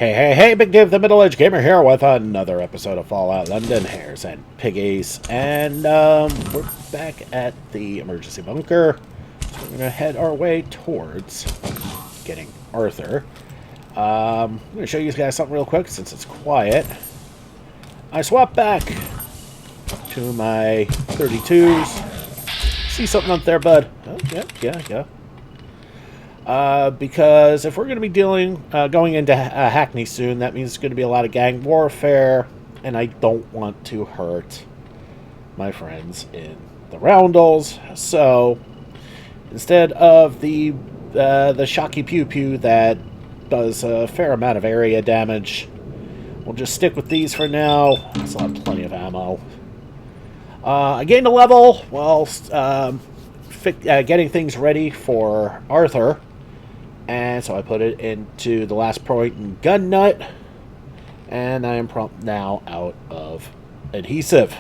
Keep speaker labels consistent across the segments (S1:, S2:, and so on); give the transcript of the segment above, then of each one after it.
S1: Hey, Big Dave, the Middle-Aged Gamer here with another episode of Fallout London, Hares and Piggies. And we're back at the emergency bunker. So we're going to head our way towards getting Arthur. I'm going to show you guys something real quick since it's quiet. I swapped back to my 32s. See something up there, bud? Oh, yeah. Because if we're going to be going into Hackney soon, that means it's going to be a lot of gang warfare, and I don't want to hurt my friends in the roundels. So instead of the shocky pew pew that does a fair amount of area damage, we'll just stick with these for now. I still have plenty of ammo. I gained a level while getting things ready for Arthur. And so I put it into the last point in gun nut, and I am prompt now out of adhesive.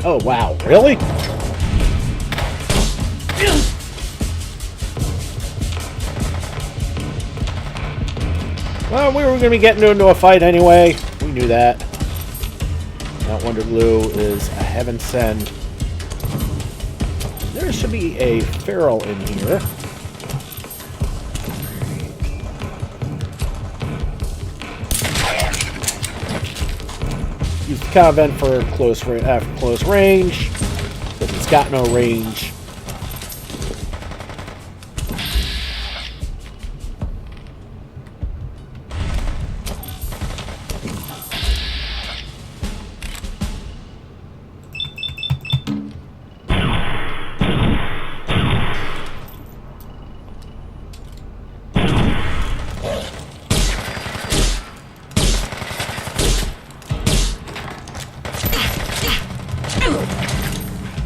S1: Oh, wow. Really? Well, we were going to be getting into a fight anyway. We knew that. That Wonder Glue is a heaven send. There should be a feral in here. Use the convent for close range, but it's got no range.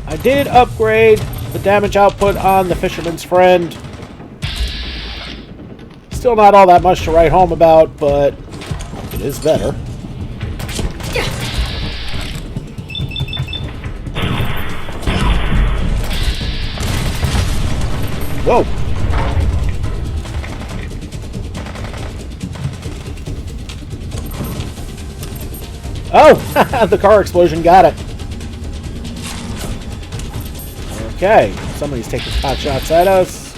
S1: I did upgrade the damage output on the Fisherman's Friend. Still not all that much to write home about, but it is better. Whoa! Oh! The car explosion got it. Okay, somebody's taking pot shots at us.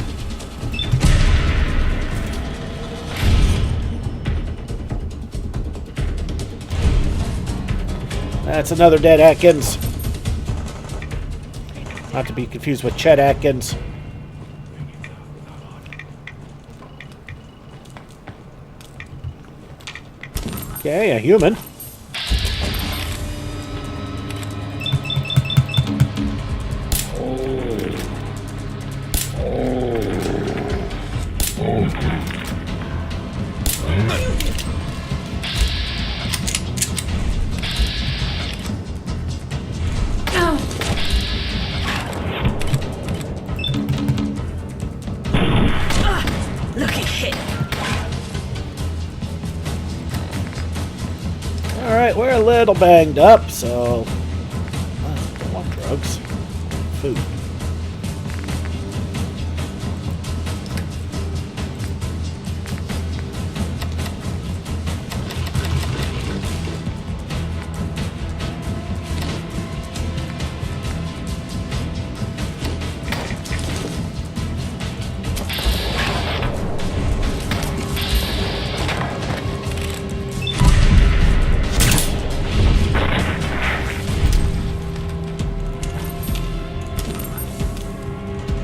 S1: That's another dead Atkins. Not to be confused with Chet Atkins. Okay, a human. Alright, we're a little banged up, so I don't want drugs. Food.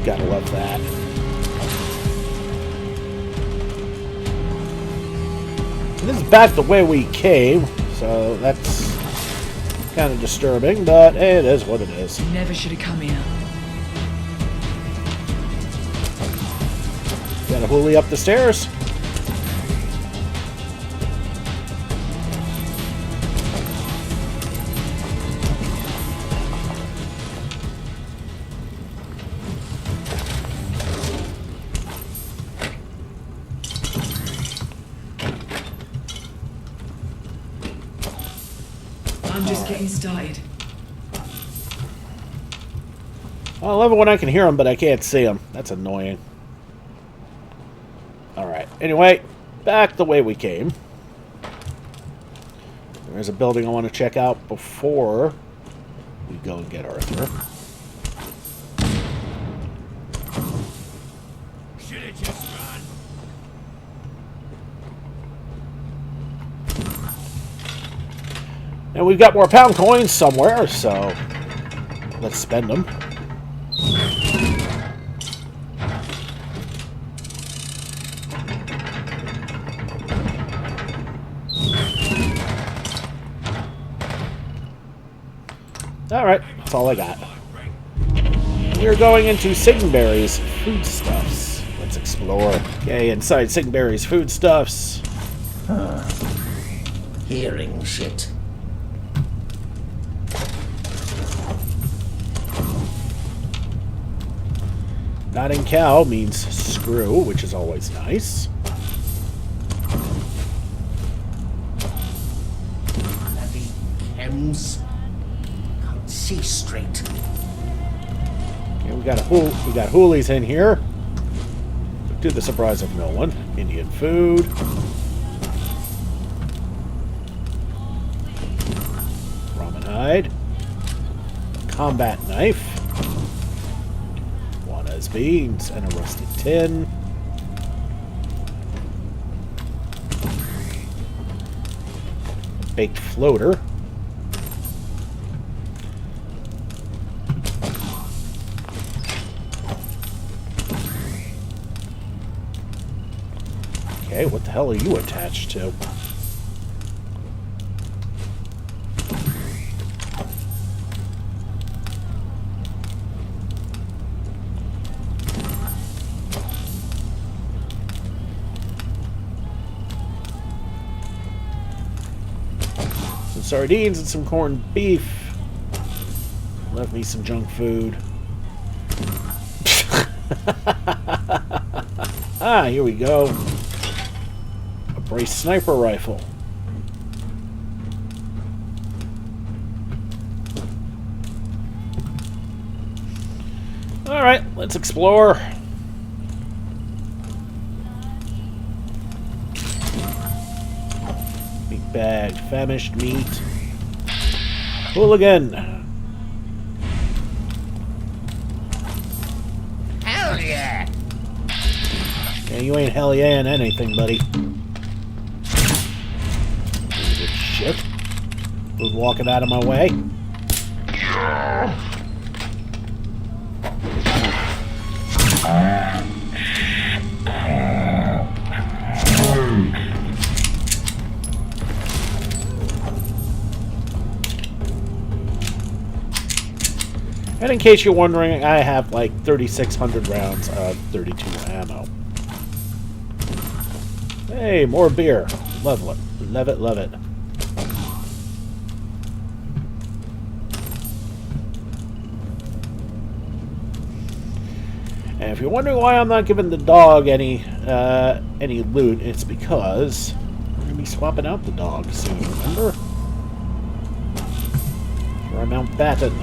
S1: Gotta love that. This is back the way we came, so that's kind of disturbing, but it is what it is.
S2: You never should have come here.
S1: Got a hoolie up the stairs.
S2: I'm just getting started.
S1: I love it when I can hear them, but I can't see them. That's annoying. Alright, anyway, back the way we came. There's a building I want to check out before we go and get Arthur.
S3: Should have just run.
S1: And we've got more pound coins somewhere, so let's spend them. Alright, that's all I got. We're going into Singhbury's Foodstuffs. Let's explore. Okay, inside Singhbury's Foodstuffs.
S4: Hearing shit.
S1: Nodding cow means screw, which is always nice.
S4: Bloody chems. Can't see straight.
S1: Okay, we got hoolies in here. To the surprise of no one. Indian food. Ramen hide. Combat knife. Juana's beans and a rusted tin. Baked floater. Okay, what the hell are you attached to? Some sardines and some corned beef. Left me some junk food. Ah, here we go. Brace sniper rifle. Alright, let's explore. Meat bag, famished meat. Hooligan.
S4: Hell yeah!
S1: Yeah, you ain't hell yeah in anything, buddy. Shit. Who's walking out of my way? And in case you're wondering, I have like 3,600 rounds of 32 ammo. Hey, more beer. Love it. Love it, love it. And if you're wondering why I'm not giving the dog any loot, it's because we're gonna be swapping out the dog soon. Remember? For our Mountbatten.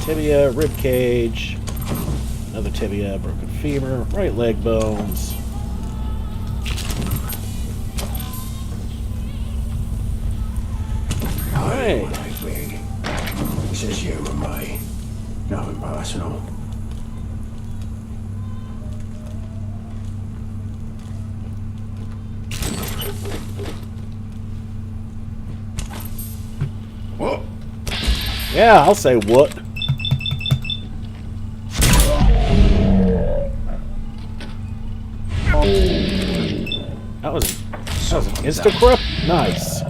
S1: Tibia, rib cage. Another tibia, broken femur, right leg bones. Alright.
S5: This is you and me. Nothing personal. What?
S1: Yeah, I'll say what. That was an insta-grip? Nice.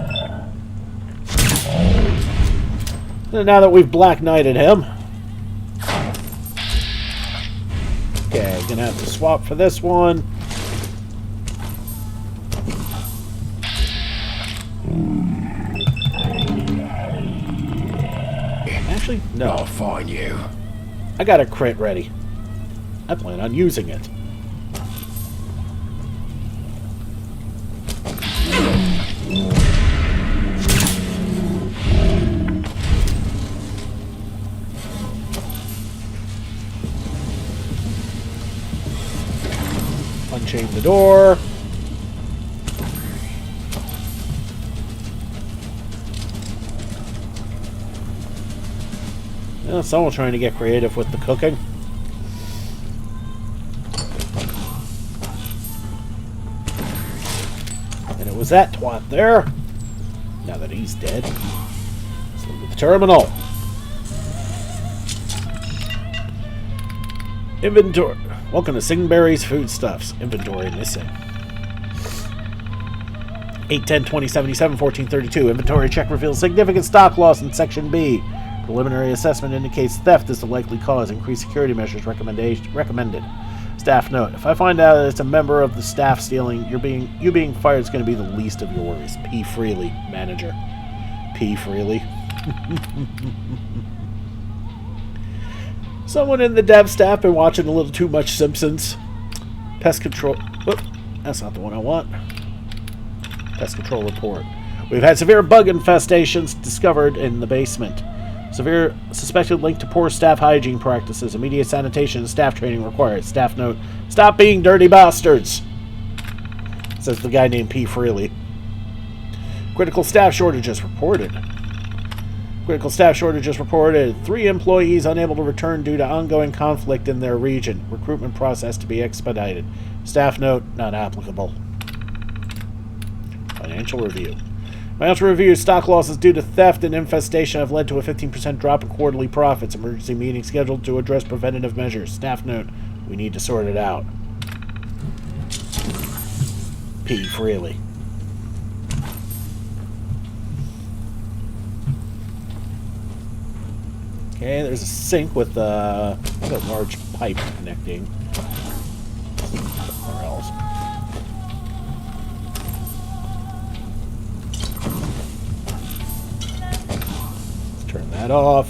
S1: Now that we've Black Knighted him. Okay, gonna have to swap for this one. Actually, no.
S5: I'll find you.
S1: I got a crit ready. I plan on using it. Unchain the door. Yeah, someone's trying to get creative with the cooking. And it was that twat there. Now that he's dead. Let's look at the terminal. Inventory. Welcome to Singhbury's Foodstuffs. Inventory missing. 8/10/2077 Inventory check reveals significant stock loss in Section B. Preliminary assessment indicates theft is the likely cause. Increased security measures recommended. Staff note: if I find out it's a member of the staff stealing, you being fired is going to be the least of your worries. P. Freely, manager. P. Freely. Someone in the dev staff been watching a little too much Simpsons. Pest control. Whoop, that's not the one I want. Pest control report. We've had severe bug infestations discovered in the basement. Severe suspected link to poor staff hygiene practices. Immediate sanitation and staff training required. Staff note: stop being dirty bastards. Says the guy named P. Freely. Critical staff shortages reported. Critical staff shortages reported. 3 employees unable to return due to ongoing conflict in their region. Recruitment process to be expedited. Staff note: not applicable. Financial review. Financial review: stock losses due to theft and infestation have led to a 15% drop in quarterly profits. Emergency meeting scheduled to address preventative measures. Staff note: we need to sort it out. P. Freely. Okay, there's a sink with a large pipe connecting. Somewhere else. Let's turn that off.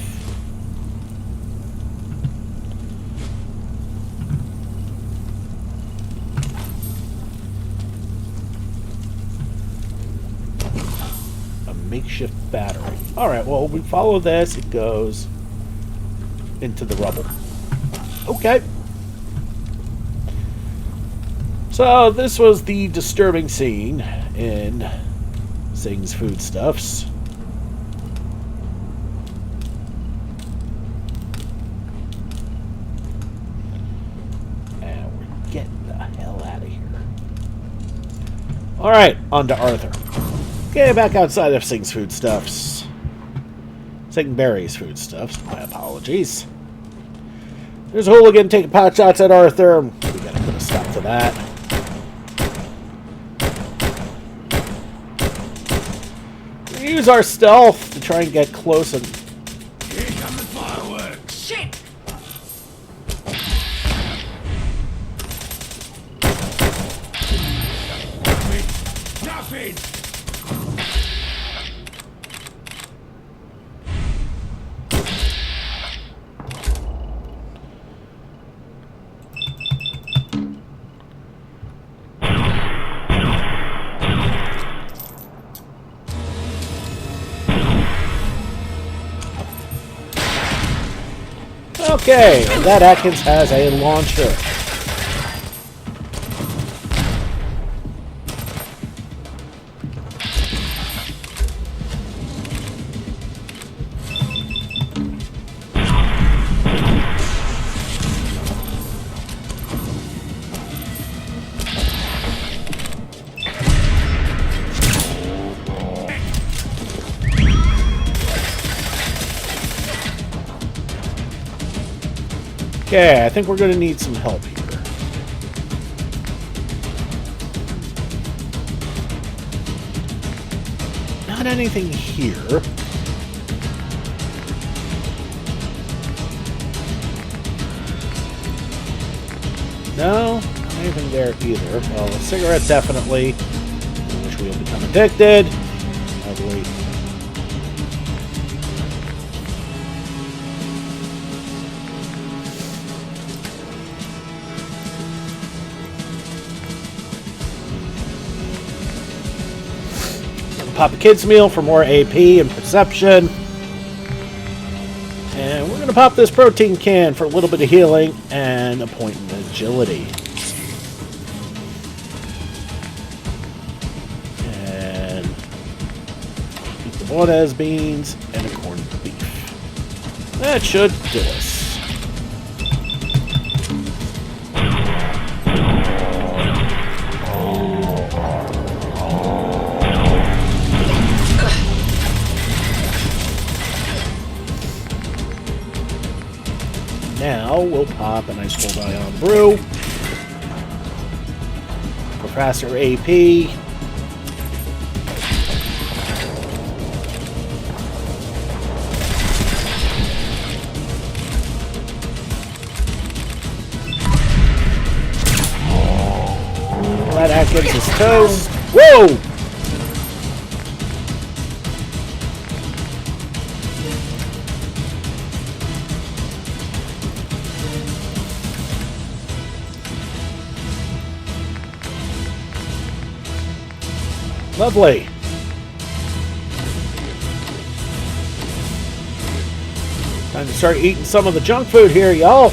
S1: A makeshift battery. Alright, well, we follow this. It goes into the rubble. Okay. So this was the disturbing scene in Singh's Foodstuffs. And we're getting the hell out of here. Alright, on to Arthur. Okay, back outside of Singh's Foodstuffs. Singhbury's Foodstuffs. My apologies. There's a hooligan taking pot shots at Arthur. We gotta put a stop to that. We use our stealth to try and get close and...
S3: Here come the fireworks.
S4: Shit!
S3: Nothing.
S1: Okay, and that Atkins has a launcher. Okay, I think we're going to need some help here. Not anything here. No, not anything there either. Well, a cigarette definitely. I wish we had become addicted. Ugly. pop a kid's meal for more AP and perception. And we're going to pop this protein can for a little bit of healing and a point in agility. And eat the Bonez beans and a corned beef. That should do us. Now we'll pop an ice cold ion brew for faster AP. That Atkins is toast. Whoa! Lovely. Time to start eating some of the junk food here, y'all.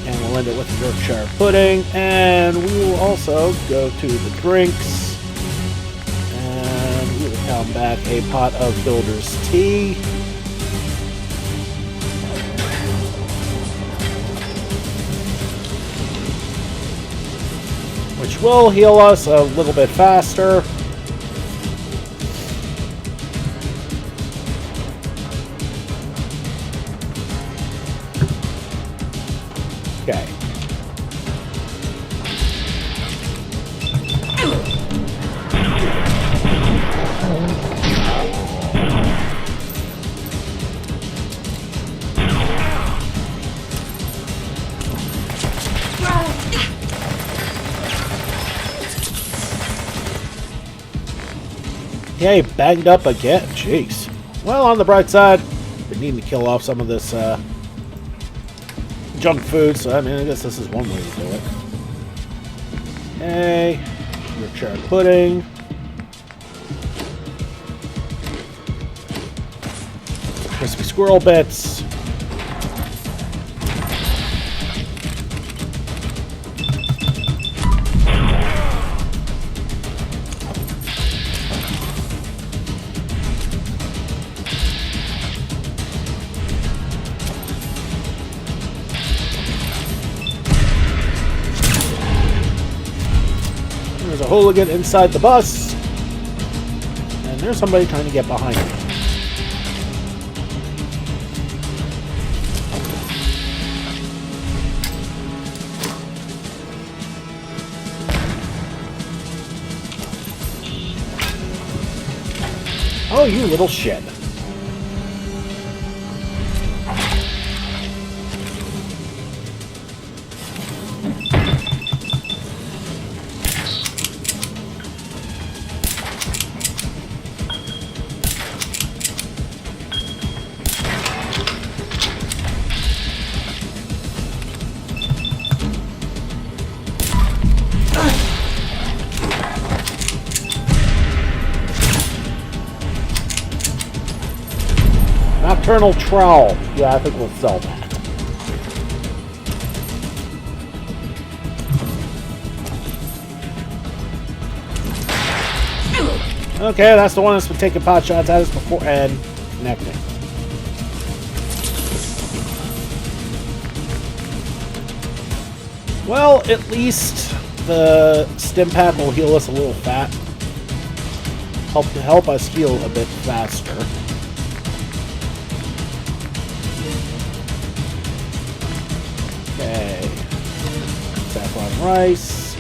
S1: And we'll end it with the Yorkshire pudding. And we will also go to the drinks. And we will count back a pot of Builder's Tea. Which will heal us a little bit faster. Okay. Yay, banged up again. Jeez. Well, on the bright side, we need to kill off some of this junk food, so I mean, I guess this is one way to do it. Okay. Yorkshire pudding. Crispy squirrel bits. There's a hooligan inside the bus. And there's somebody trying to get behind me. Oh, you little shit. Nocturnal Trowel. Yeah, I think we'll sell that. Okay, that's the one that's been taking pot shots at us before and connecting. Well, at least the stim pack will heal us a little fat. Help us heal a bit faster. Okay. Saffron rice.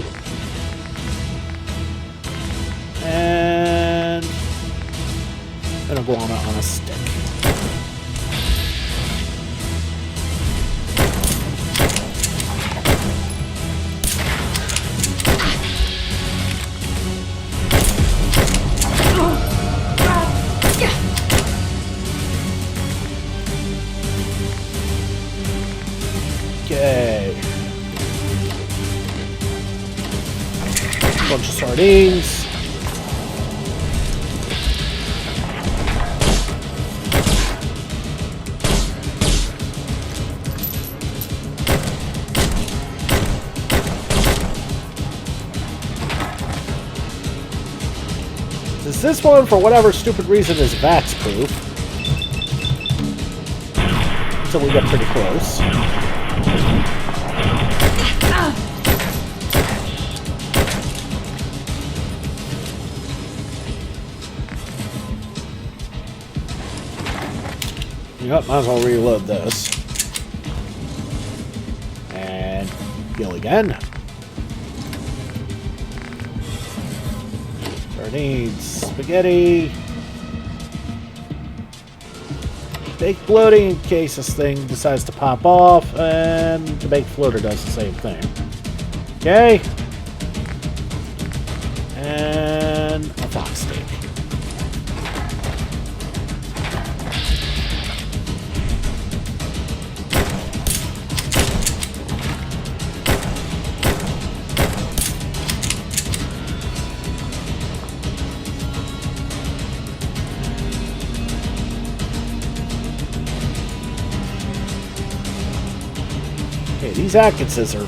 S1: And an iguana on a stick. Okay. Bunch of sardines. Since this one, for whatever stupid reason, is VAX proof. So we get pretty close. Yep, might as well reload this. And heal again. Sardines, spaghetti. Baked bloating in case this thing decides to pop off, and the baked floater does the same thing. Okay. And a fox steak. Okay, these Atkinses are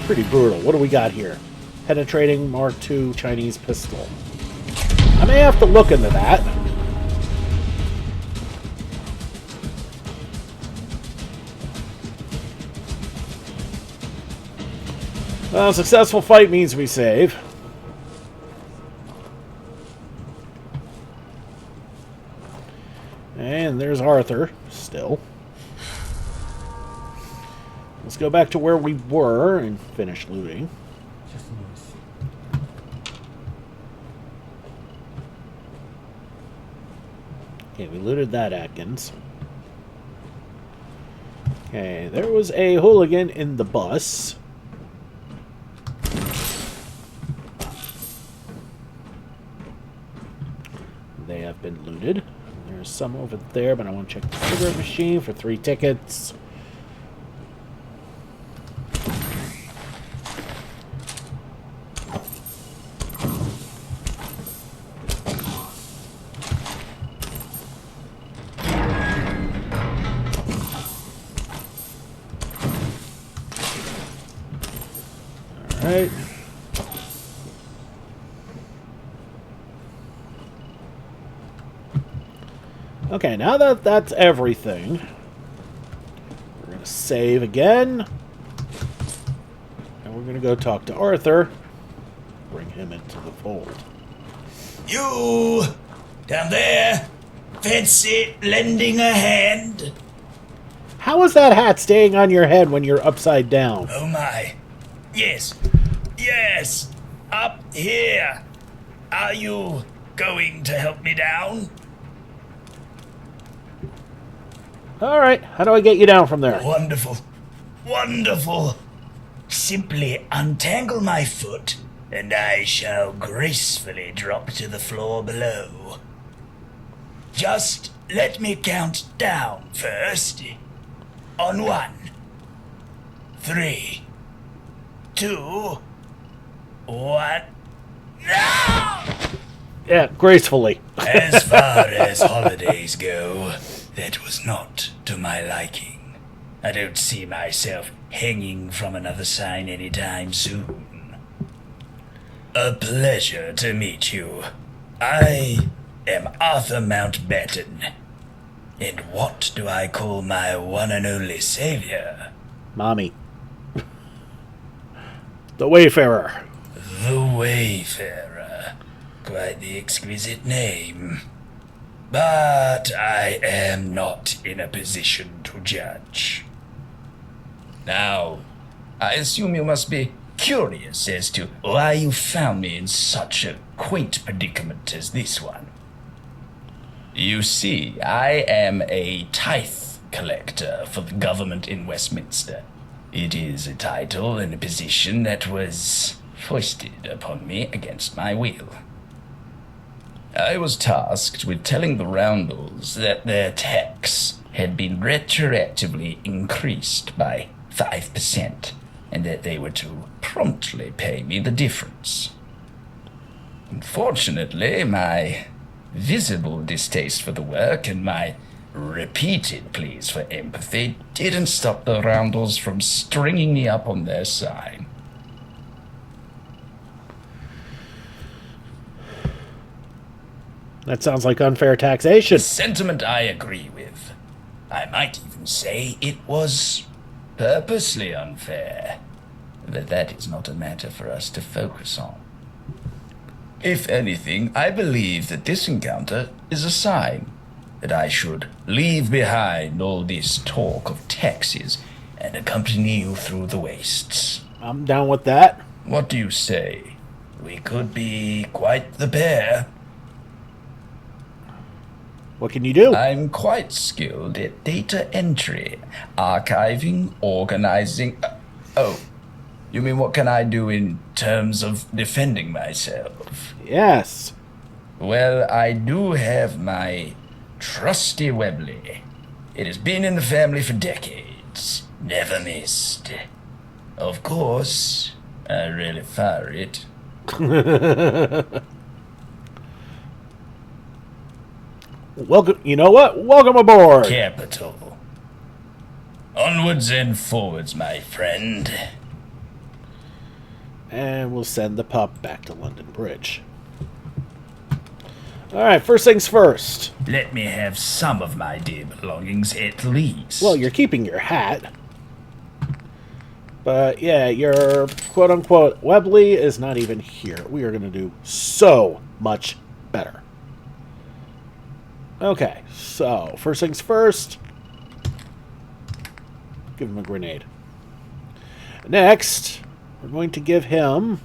S1: pretty brutal. What do we got here? Penetrating Mark II Chinese pistol. I may have to look into that. Well, successful fight means we save. And there's Arthur, still. Let's go back to where we were and finish looting. Okay, we looted that Atkins. Okay, there was a hooligan in the bus. They have been looted. There's some over there, but I want to check the cigarette machine for 3 tickets. Alright. Okay, now that that's everything, we're going to save again. And we're going to go talk to Arthur. Bring him into the fold.
S3: You! Down there! Fancy lending a hand?
S1: How is that hat staying on your head when you're upside down?
S3: Oh my. Yes. Yes! Up here! Are you going to help me down?
S1: Alright, how do I get you down from there?
S3: Wonderful. Wonderful. Simply untangle my foot, and I shall gracefully drop to the floor below. Just let me count down first. On 1, 3, 2, 1. No!
S1: Yeah, gracefully.
S3: As far as holidays go, that was not to my liking. I don't see myself hanging from another sign anytime soon. A pleasure to meet you. I am Arthur Mountbatten. And what do I call my one and only savior?
S1: Mommy. The Wayfarer.
S3: The Wayfarer. Quite the exquisite name. But I am not in a position to judge. Now, I assume you must be curious as to why you found me in such a quaint predicament as this one. You see, I am a tithe collector for the government in Westminster. It is a title and a position that was foisted upon me against my will. I was tasked with telling the Roundels that their tax had been retroactively increased by 5%, and that they were to promptly pay me the difference. Unfortunately, my visible distaste for the work and my repeated pleas for empathy didn't stop the Roundels from stringing me up on their side.
S1: That sounds like unfair taxation.
S3: Sentiment I agree with. I might even say it was purposely unfair. But that is not a matter for us to focus on. If anything, I believe that this encounter is a sign that I should leave behind all this talk of taxes and accompany you through the wastes.
S1: I'm down with that.
S3: What do you say? We could be quite the pair.
S1: What can you do?
S3: I'm quite skilled at data entry, archiving, organizing. Oh, you mean what can I do in terms of defending myself?
S1: Yes.
S3: Well, I do have my trusty Webley. It has been in the family for decades. Never missed. Of course, I really fire it.
S1: Welcome. You know what? Welcome aboard.
S3: Capital. Onwards and forwards, my friend.
S1: And we'll send the pup back to London Bridge. Alright, first things first.
S3: Let me have some of my dear belongings at least.
S1: Well, you're keeping your hat. But yeah, your quote-unquote Webley is not even here. We are going to do so much better. Okay, so first things first. Give him a grenade. Next, we're going to give him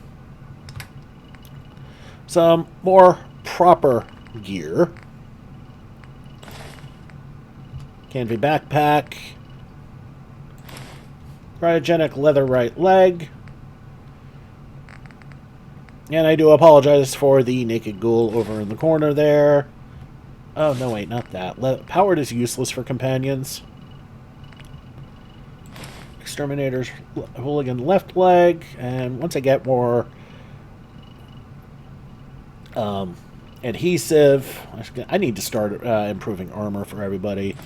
S1: some more proper gear. Canvy backpack. Cryogenic leather right leg. And I do apologize for the naked ghoul over in the corner there. Oh, no, wait, not that. Powered is useless for companions. Exterminator's hooligan left leg. And once I get more adhesive, I need to start improving armor for everybody.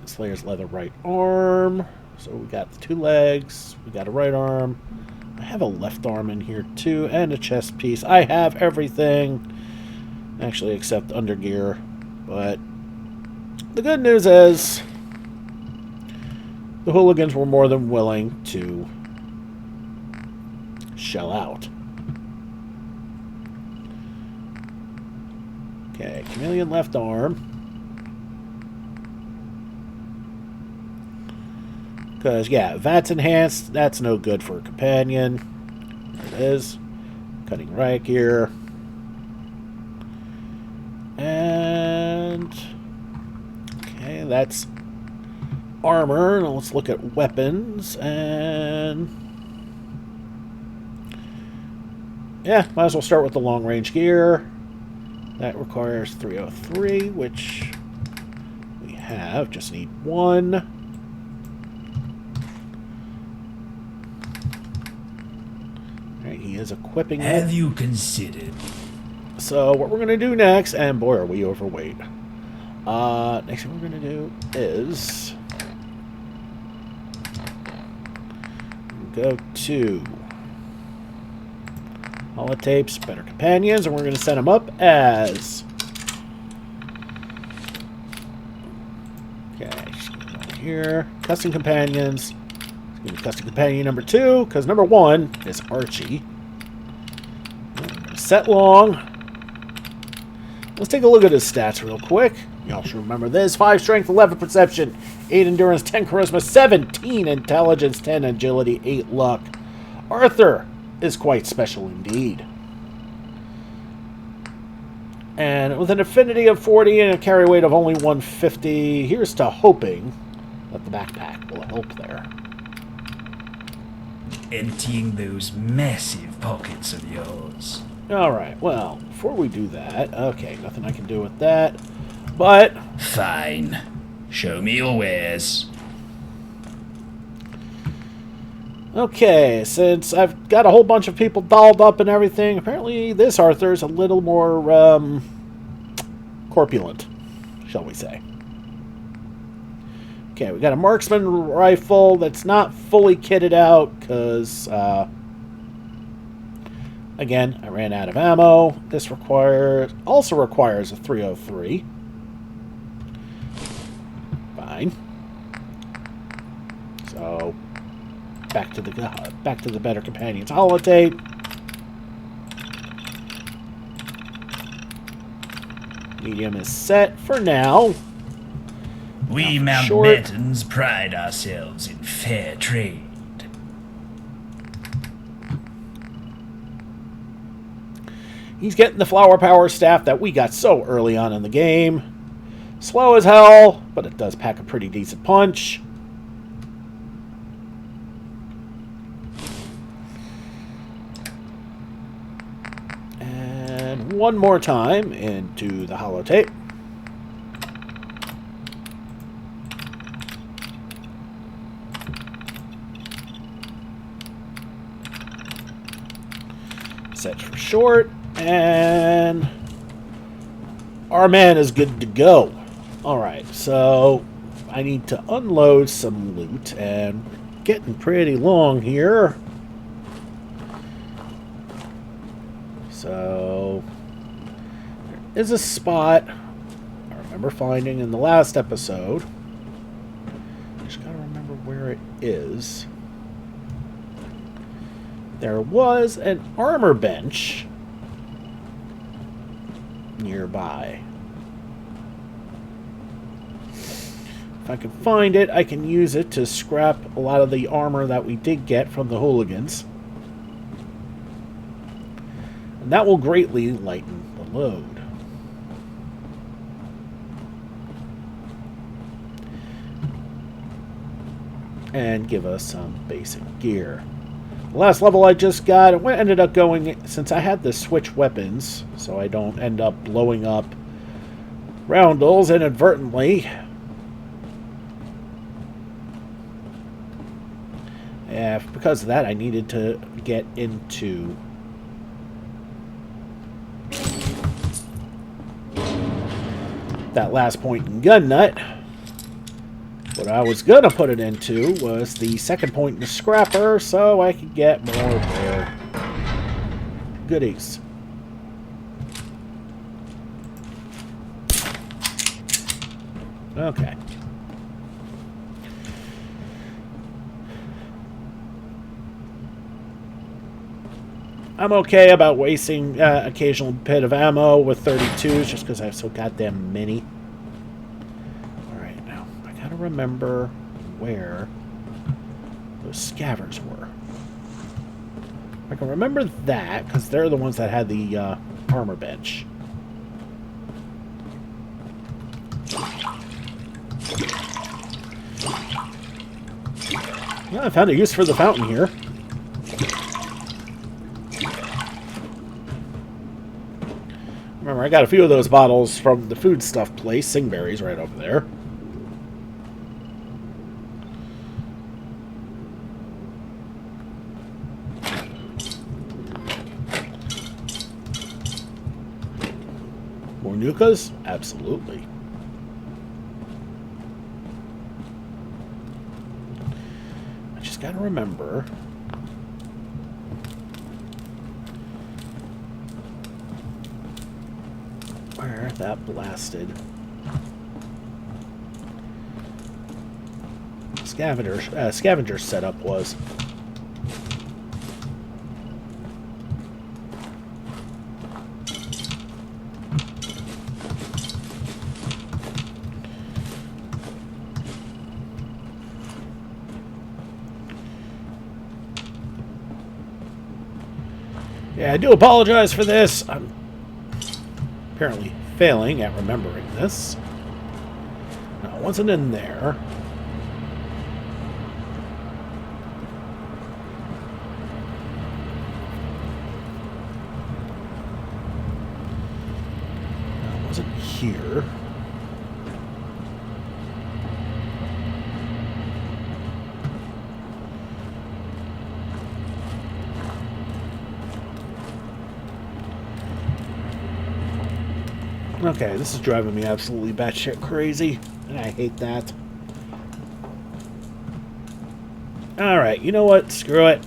S1: Slayer's leather right arm. So we got the 2 legs. We got a right arm. I have a left arm in here too, and a chest piece. I have everything, actually, except undergear. But the good news is the hooligans were more than willing to shell out. Okay, chameleon left arm. Because, yeah, that's enhanced. That's no good for a companion. There it is. Cutting right here. And... okay, that's armor. Now let's look at weapons. And... yeah, might as well start with the long-range gear. That requires 303, which we have. Just need 1. He is equipping it.
S3: Have you considered?
S1: So what we're going to do next, and boy are we overweight. Next thing we're going to do is go to holotapes, better companions, and we're going to set them up as okay, just go down here, custom companions. It's going to be custom companion number 2, because number 1 is Archie. Set long. Let's take a look at his stats real quick. Y'all should remember this. 5 strength, 11 perception, 8 endurance, 10 charisma, 17 intelligence, 10 agility, 8 luck. Arthur is quite special indeed. And with an affinity of 40 and a carry weight of only 150, here's to hoping that the backpack will help there.
S3: Emptying those massive pockets of yours.
S1: Alright, well, before we do that, okay, nothing I can do with that, but...
S3: fine. Show me your wares.
S1: okay, since I've got a whole bunch of people dolled up and everything, apparently this Arthur is a little more, corpulent, shall we say. Okay, we got a marksman rifle that's not fully kitted out, because, Again, I ran out of ammo. This also requires a 303. Fine. So back to the better companions holiday. Medium is set for now.
S3: We Mountbattens pride ourselves in fair trade.
S1: He's getting the flower power staff that we got so early on in the game. Slow as hell, but it does pack a pretty decent punch. And one more time into the holotape. Set for short. And our man is good to go. Alright, so I need to unload some loot, and getting pretty long here. So there is a spot I remember finding in the last episode. Just gotta remember where it is. There was an armor bench nearby. If I can find it, I can use it to scrap a lot of the armor that we did get from the hooligans. And that will greatly lighten the load. And give us some basic gear. The last level I just got, it ended up going, since I had to switch weapons, so I don't end up blowing up roundels inadvertently. Because of that, I needed to get into that last point in gun nut. What I was going to put it into was the second point in the scrapper, so I could get more rare goodies. Okay. I'm okay about wasting occasional bit of ammo with 32s just because I have so goddamn many. Alright, now I gotta remember where those scavengers were. I can remember that because they're the ones that had the armor bench. Yeah, I found a use for the fountain here. Remember, I got a few of those bottles from the Foodstuff place. Singhbury's right over there. More Nukas? Absolutely. I just gotta remember where that blasted scavenger setup was. Yeah, I do apologize for this. I'm apparently failing at remembering this. No, it wasn't in there. No, it wasn't here. Okay, this is driving me absolutely batshit crazy, and I hate that. Alright, you know what? Screw it.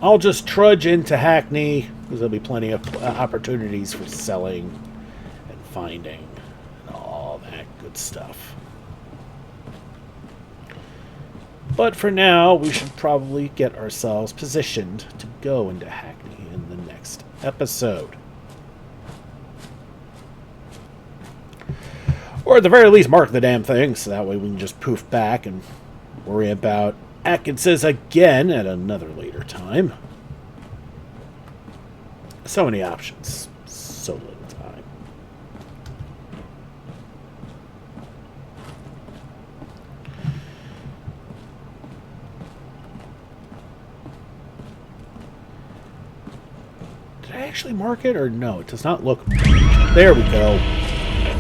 S1: I'll just trudge into Hackney, because there'll be plenty of opportunities for selling and finding and all that good stuff. But for now, we should probably get ourselves positioned to go into Hackney in the next episode. Or at the very least, mark the damn thing, so that way we can just poof back and worry about Atkins's again at another later time. So many options. So little time. Did I actually mark it or no? It does not look... There we go.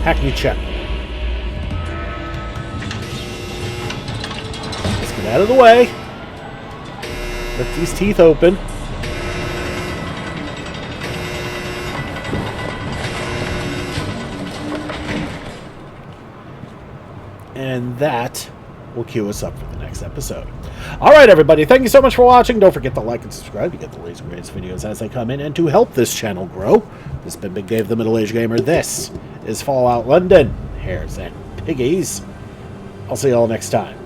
S1: Hackney check. Let's get out of the way. Let these teeth open. And that will cue us up for the next episode. Alright, everybody. Thank you so much for watching. Don't forget to like and subscribe to get the latest greatest videos as they come in. And to help this channel grow, this has been Big Dave the Middle-Aged Gamer. This is Fallout London. Hares and Piggies. I'll see you all next time.